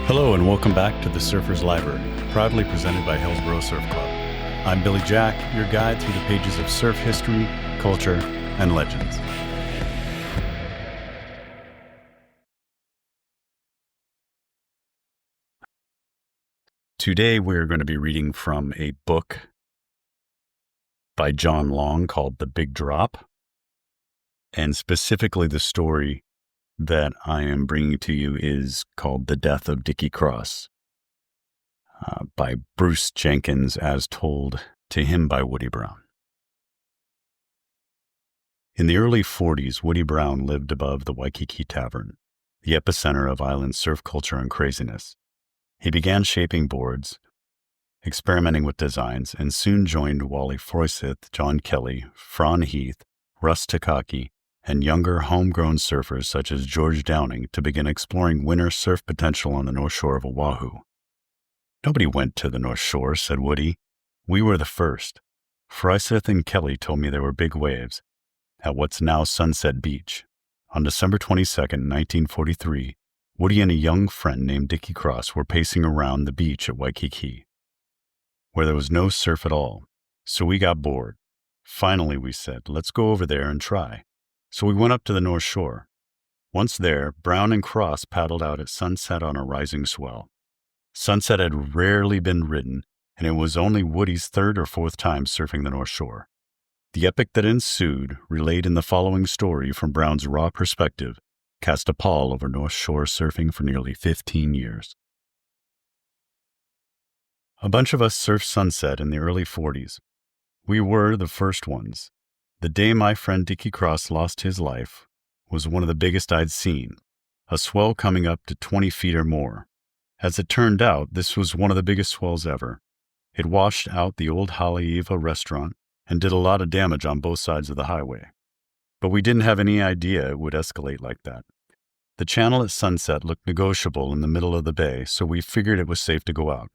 Hello and welcome back to the Surfer's Library, proudly presented by Hillsborough Surf Club. I'm Billy Jack, your guide through the pages of surf history, culture, and legends. Today we're going to be reading from a book by John Long called The Big Drop, and specifically the story that I am bringing to you is called The Death of Dickie Cross, by Bruce Jenkins, as told to him by Woody Brown. In the early 40s, Woody Brown lived above the Waikiki Tavern, the epicenter of island surf culture and craziness. He began shaping boards, experimenting with designs, and soon joined Wally Forsyth, John Kelly, Fron Heath, Russ Takaki, and younger homegrown surfers such as George Downing to begin exploring winter surf potential on the north shore of Oahu. "Nobody went to the North Shore," said Woody. "We were the first. Forsyth and Kelly told me there were big waves at what's now Sunset Beach." On December 22, 1943, Woody and a young friend named Dickie Cross were pacing around the beach at Waikiki, where there was no surf at all. So we got bored. Finally, we said, let's go over there and try. So we went up to the North Shore. Once there, Brown and Cross paddled out at sunset on a rising swell. Sunset had rarely been ridden, and it was only Woody's third or fourth time surfing the North Shore. The epic that ensued, relayed in the following story from Brown's raw perspective, cast a pall over North Shore surfing for nearly 15 years. A bunch of us surfed Sunset in the early 40s. We were the first ones. The day my friend Dickie Cross lost his life was one of the biggest I'd seen, a swell coming up to 20 feet or more. As it turned out, this was one of the biggest swells ever. It washed out the old Haleiwa restaurant and did a lot of damage on both sides of the highway. But we didn't have any idea it would escalate like that. The channel at Sunset looked negotiable in the middle of the bay, so we figured it was safe to go out.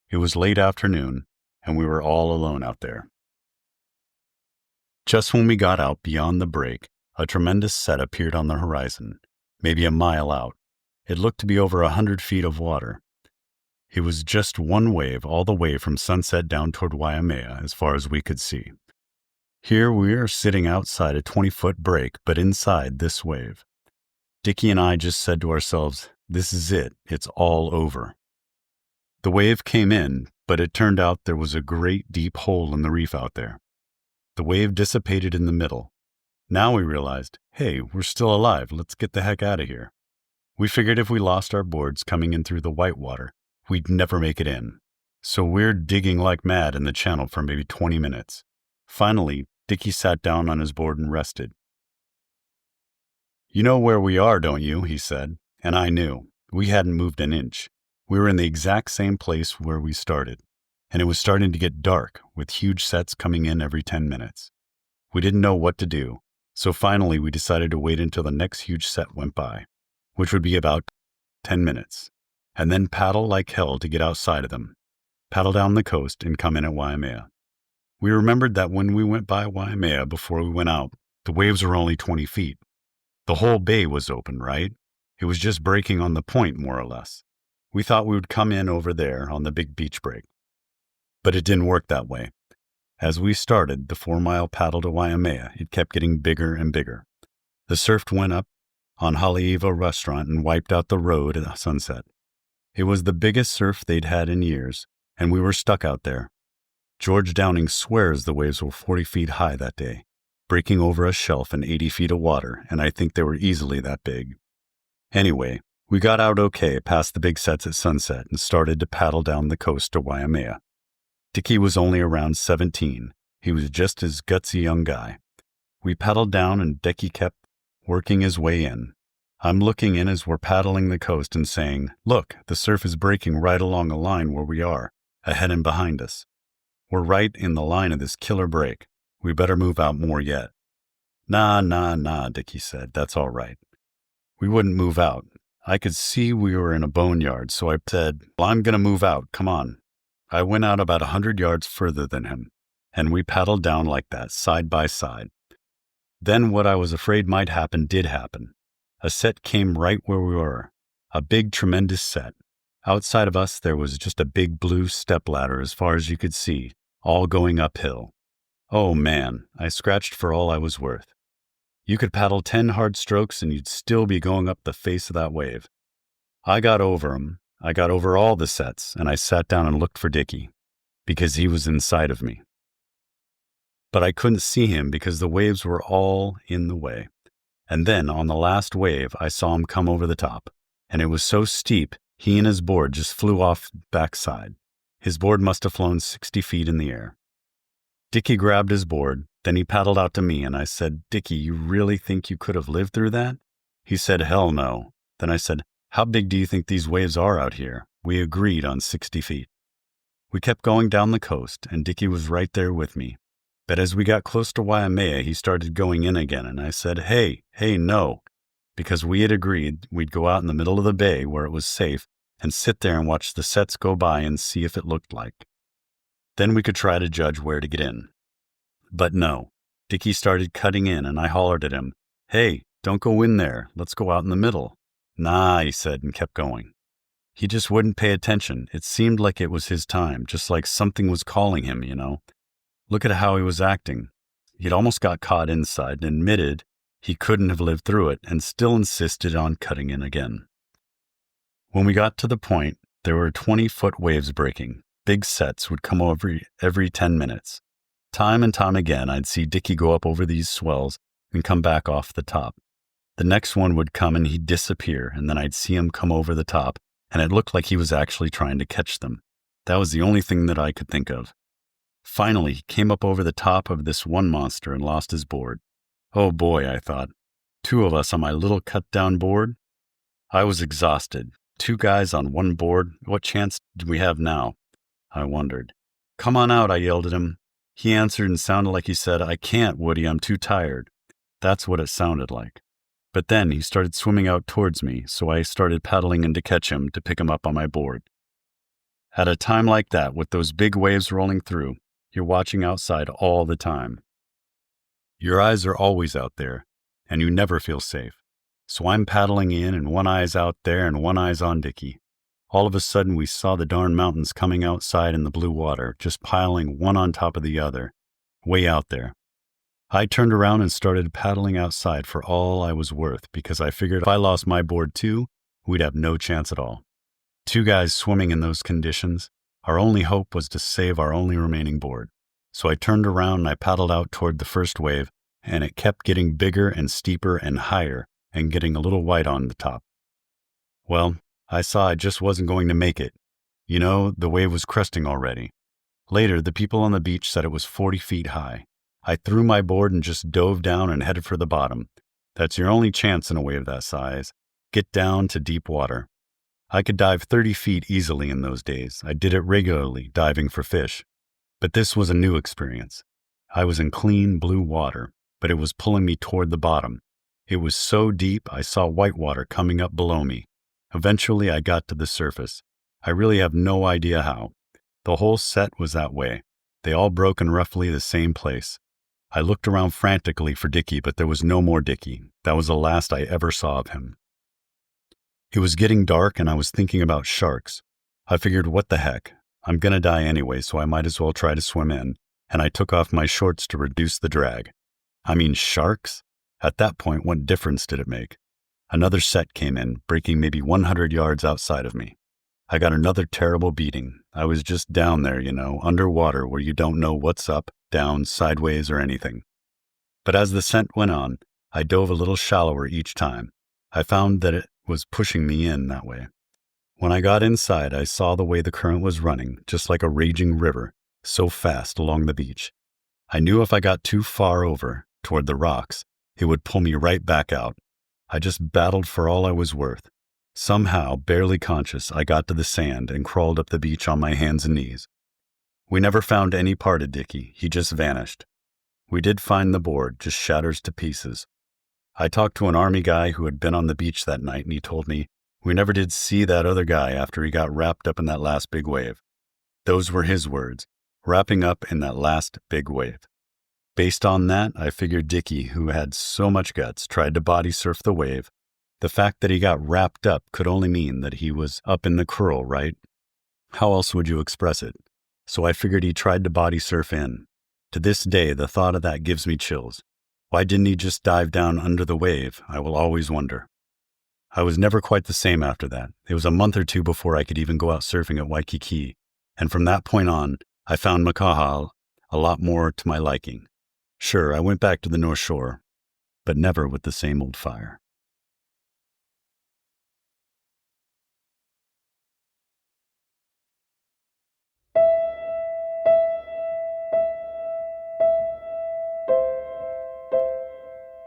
It was late afternoon, and we were all alone out there. Just when we got out beyond the break, a tremendous set appeared on the horizon, maybe a mile out. It looked to be over 100 feet of water. It was just one wave all the way from Sunset down toward Waimea as far as we could see. Here we are sitting outside a 20-foot break, but inside this wave. Dickie and I just said to ourselves, this is it, it's all over. The wave came in, but it turned out there was a great deep hole in the reef out there. The wave dissipated in the middle. Now we realized, hey, we're still alive, let's get the heck out of here. We figured if we lost our boards coming in through the whitewater, we'd never make it in. So we're digging like mad in the channel for maybe 20 minutes. Finally, Dickie sat down on his board and rested. "You know where we are, don't you?" he said. And I knew. We hadn't moved an inch. We were in the exact same place where we started, and it was starting to get dark, with huge sets coming in every 10 minutes. We didn't know what to do, so finally we decided to wait until the next huge set went by, which would be about 10 minutes, and then paddle like hell to get outside of them, paddle down the coast and come in at Waimea. We remembered that when we went by Waimea before we went out, the waves were only 20 feet. The whole bay was open, right? It was just breaking on the point, more or less. We thought we would come in over there on the big beach break. But it didn't work that way. As we started the 4-mile paddle to Waimea, it kept getting bigger and bigger. The surf went up on Haleiwa restaurant and wiped out the road at Sunset. It was the biggest surf they'd had in years, and we were stuck out there. George Downing swears the waves were 40 feet high that day, breaking over a shelf in 80 feet of water, and I think they were easily that big. Anyway, we got out okay past the big sets at Sunset and started to paddle down the coast to Waimea. Dickie was only around 17. He was just his gutsy young guy. We paddled down and Dickie kept working his way in. I'm looking in as we're paddling the coast and saying, look, the surf is breaking right along a line where we are, ahead and behind us. We're right in the line of this killer break. We better move out more yet. Nah, Dickie said. That's all right. We wouldn't move out. I could see we were in a boneyard, so I said, well, I'm going to move out. Come on. I went out about 100 yards further than him, and we paddled down like that, side by side. Then what I was afraid might happen did happen. A set came right where we were, a big, tremendous set. Outside of us, there was just a big blue stepladder as far as you could see, all going uphill. Oh man, I scratched for all I was worth. You could paddle 10 hard strokes and you'd still be going up the face of that wave. I got over 'em. I got over all the sets, and I sat down and looked for Dickie, because he was inside of me. But I couldn't see him because the waves were all in the way. And then, on the last wave, I saw him come over the top, and it was so steep, he and his board just flew off the backside. His board must have flown 60 feet in the air. Dickie grabbed his board, then he paddled out to me, and I said, "Dickie, you really think you could have lived through that?" He said, "Hell no." Then I said, "How big do you think these waves are out here?" We agreed on 60 feet. We kept going down the coast, and Dickie was right there with me. But as we got close to Waimea, he started going in again, and I said, hey, no, because we had agreed we'd go out in the middle of the bay where it was safe and sit there and watch the sets go by and see if it looked like. Then we could try to judge where to get in. But no, Dickie started cutting in, and I hollered at him, "Hey, don't go in there. Let's go out in the middle." "Nah," he said, and kept going. He just wouldn't pay attention. It seemed like it was his time, just like something was calling him, you know. Look at how he was acting. He'd almost got caught inside and admitted he couldn't have lived through it, and still insisted on cutting in again. When we got to the point, there were 20-foot waves breaking. Big sets would come over every 10 minutes. Time and time again, I'd see Dickie go up over these swells and come back off the top. The next one would come and he'd disappear, and then I'd see him come over the top, and it looked like he was actually trying to catch them. That was the only thing that I could think of. Finally, he came up over the top of this one monster and lost his board. Oh boy, I thought. 2 of us on my little cut-down board? I was exhausted. 2 guys on one board? What chance do we have now? I wondered. "Come on out," I yelled at him. He answered and sounded like he said, "I can't, Woody, I'm too tired." That's what it sounded like. But then he started swimming out towards me, so I started paddling in to catch him to pick him up on my board. At a time like that, with those big waves rolling through, you're watching outside all the time. Your eyes are always out there, and you never feel safe. So I'm paddling in, and one eye's out there and one eye's on Dickie. All of a sudden, we saw the darn mountains coming outside in the blue water, just piling one on top of the other, way out there. I turned around and started paddling outside for all I was worth, because I figured if I lost my board too, we'd have no chance at all. 2 guys swimming in those conditions, our only hope was to save our only remaining board. So I turned around and I paddled out toward the first wave, and it kept getting bigger and steeper and higher and getting a little white on the top. Well, I saw I just wasn't going to make it. You know, the wave was cresting already. Later, the people on the beach said it was 40 feet high. I threw my board and just dove down and headed for the bottom. That's your only chance in a wave that size. Get down to deep water. I could dive 30 feet easily in those days. I did it regularly, diving for fish. But this was a new experience. I was in clean blue water, but it was pulling me toward the bottom. It was so deep, I saw white water coming up below me. Eventually, I got to the surface. I really have no idea how. The whole set was that way. They all broke in roughly the same place. I looked around frantically for Dickie, but there was no more Dickie. That was the last I ever saw of him. It was getting dark, and I was thinking about sharks. I figured, what the heck? I'm gonna die anyway, so I might as well try to swim in, and I took off my shorts to reduce the drag. I mean, sharks? At that point, what difference did it make? Another set came in, breaking maybe 100 yards outside of me. I got another terrible beating. I was just down there, you know, underwater where you don't know what's up, down, sideways, or anything. But as the set went on, I dove a little shallower each time. I found that it was pushing me in that way. When I got inside, I saw the way the current was running, just like a raging river, so fast along the beach. I knew if I got too far over, toward the rocks, it would pull me right back out. I just battled for all I was worth. Somehow, barely conscious, I got to the sand and crawled up the beach on my hands and knees. We never found any part of Dickie. He just vanished. We did find the board, just shatters to pieces. I talked to an army guy who had been on the beach that night, and he told me, "We never did see that other guy after he got wrapped up in that last big wave." Those were his words, wrapping up in that last big wave. Based on that, I figured Dickie, who had so much guts, tried to body surf the wave, The fact that he got wrapped up could only mean that he was up in the curl, right? How else would you express it? So I figured he tried to body surf in. To this day, the thought of that gives me chills. Why didn't he just dive down under the wave? I will always wonder. I was never quite the same after that. It was a month or two before I could even go out surfing at Waikiki, and from that point on, I found Makaha a lot more to my liking. Sure, I went back to the North Shore, but never with the same old fire.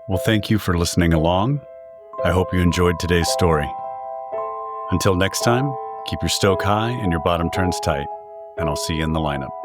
Well, thank you for listening along. I hope you enjoyed today's story. Until next time, keep your stoke high and your bottom turns tight, and I'll see you in the lineup.